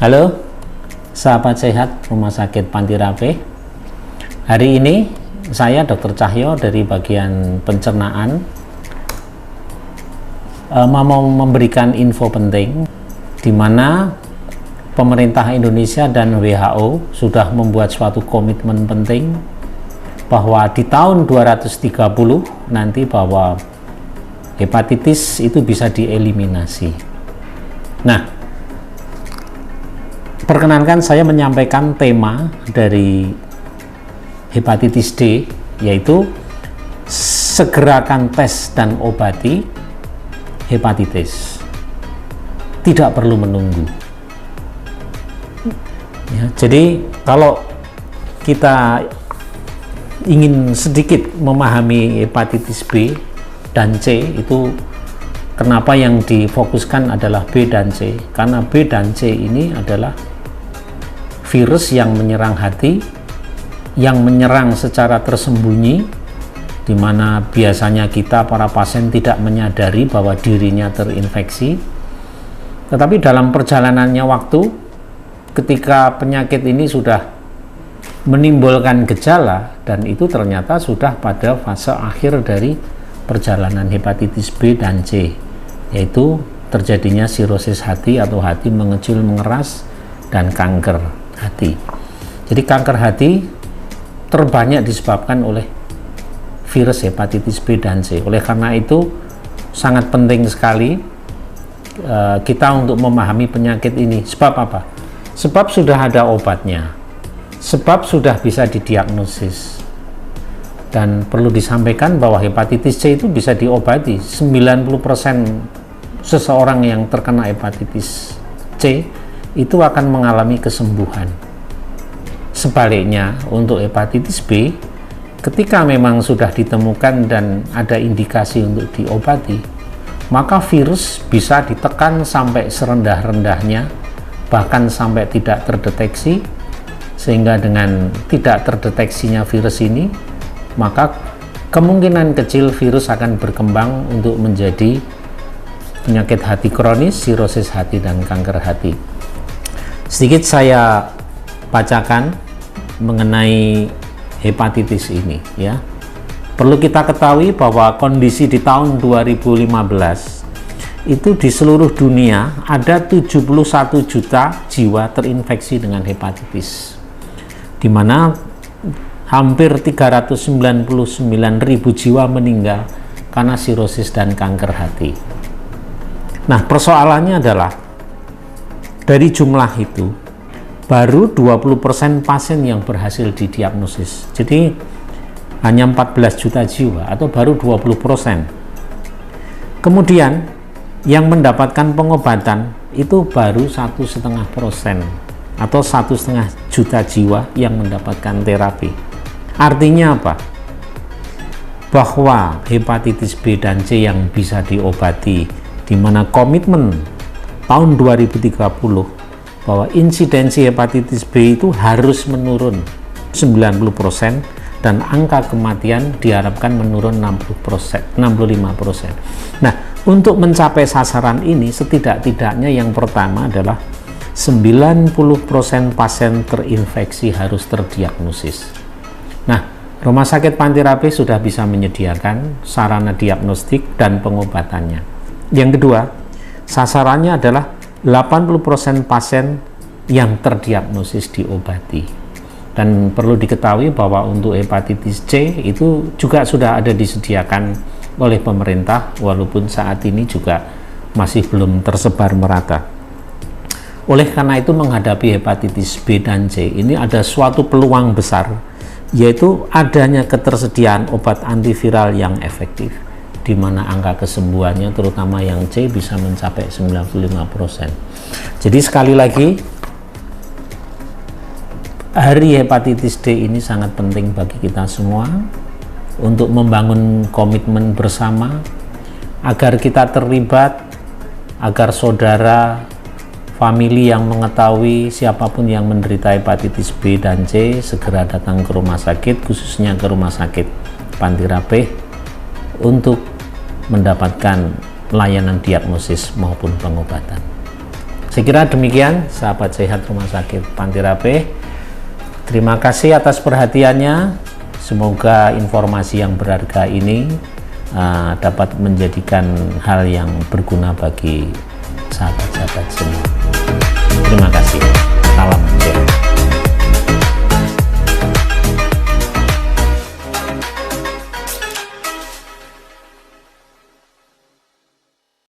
Halo, sahabat sehat Rumah Sakit Panti Rapih. Hari ini saya Dr. Cahyo dari bagian pencernaan mau memberikan info penting di mana pemerintah Indonesia dan WHO sudah membuat suatu komitmen penting bahwa di tahun 2030 nanti bahwa hepatitis itu bisa dieliminasi. Nah, perkenankan saya menyampaikan tema dari hepatitis D, yaitu segerakan tes dan obati hepatitis, tidak perlu menunggu ya. Jadi kalau kita ingin sedikit memahami hepatitis B dan C, itu kenapa yang difokuskan adalah B dan C, karena B dan C ini adalah virus yang menyerang hati, yang menyerang secara tersembunyi, di mana biasanya kita para pasien tidak menyadari bahwa dirinya terinfeksi. Tetapi dalam perjalanannya waktu, ketika penyakit ini sudah menimbulkan gejala, dan itu ternyata sudah pada fase akhir dari perjalanan hepatitis B dan C, yaitu terjadinya sirosis hati atau hati mengecil mengeras dan kanker hati. Jadi kanker hati terbanyak disebabkan oleh virus hepatitis B dan C. Oleh karena itu sangat penting sekali kita untuk memahami penyakit ini. Sebab apa? Sebab sudah ada obatnya, sebab sudah bisa didiagnosis. Dan perlu disampaikan bahwa hepatitis C itu bisa diobati. 90% seseorang yang terkena hepatitis C itu akan mengalami kesembuhan. Sebaliknya, untuk hepatitis B, ketika memang sudah ditemukan dan ada indikasi untuk diobati, maka virus bisa ditekan sampai serendah-rendahnya, bahkan sampai tidak terdeteksi, sehingga dengan tidak terdeteksinya virus ini, maka kemungkinan kecil virus akan berkembang untuk menjadi penyakit hati kronis, sirosis hati, dan kanker hati. Sedikit saya bacakan mengenai hepatitis ini ya. Perlu kita ketahui bahwa kondisi di tahun 2015 itu di seluruh dunia ada 71 juta jiwa terinfeksi dengan hepatitis, di mana hampir 399.000 jiwa meninggal karena sirosis dan kanker hati. Nah, persoalannya adalah dari jumlah itu baru 20% pasien yang berhasil didiagnosis. Jadi hanya 14 juta jiwa atau baru 20%. Kemudian yang mendapatkan pengobatan itu baru 1,5% atau 1,5 juta jiwa yang mendapatkan terapi. Artinya apa? Bahwa hepatitis B dan C yang bisa diobati, di mana komitmen tahun 2030 bahwa insidensi hepatitis B itu harus menurun 90% dan angka kematian diharapkan menurun 65%. Nah, untuk mencapai sasaran ini setidak-tidaknya yang pertama adalah 90% pasien terinfeksi harus terdiagnosis. Nah, Rumah Sakit Panti Rapih sudah bisa menyediakan sarana diagnostik dan pengobatannya. Yang kedua, sasarannya adalah 80% pasien yang terdiagnosis diobati. Dan perlu diketahui bahwa untuk hepatitis C itu juga sudah ada disediakan oleh pemerintah, walaupun saat ini juga masih belum tersebar merata. Oleh karena itu, menghadapi hepatitis B dan C ini ada suatu peluang besar, yaitu adanya ketersediaan obat antiviral yang efektif, di mana angka kesembuhannya terutama yang C bisa mencapai 95%. Jadi sekali lagi, hari hepatitis D ini sangat penting bagi kita semua untuk membangun komitmen bersama agar kita terlibat, agar saudara, famili yang mengetahui siapapun yang menderita hepatitis B dan C segera datang ke rumah sakit, khususnya ke Rumah Sakit Panti Rapih, untuk mendapatkan layanan diagnosis maupun pengobatan. Saya kira demikian, sahabat sehat Rumah Sakit Panti Rapih. Terima kasih atas perhatiannya. Semoga informasi yang berharga ini dapat menjadikan hal yang berguna bagi sahabat-sahabat semua.